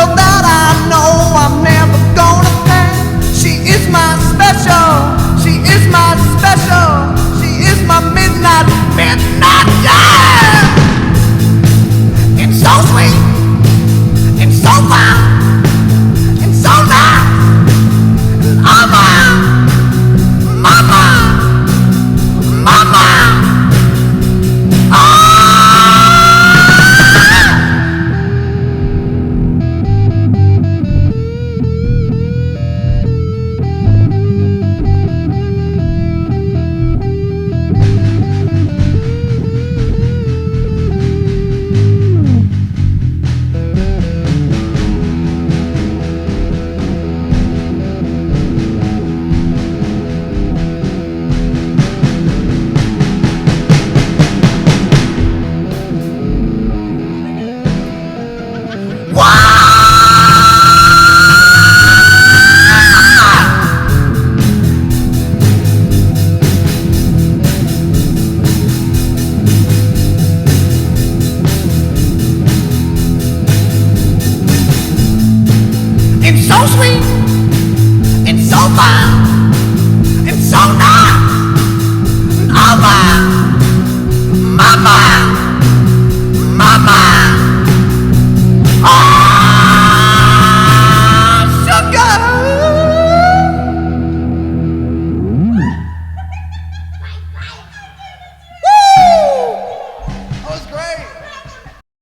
girl that I know I'm never gonna pass. She is my special, she is my special, she is my midnight, midnight, yeah. It's so sweet, it's so fine, it's so nice. Oh my, mama, mama. It's so sweet, it's so fine, it's so nice.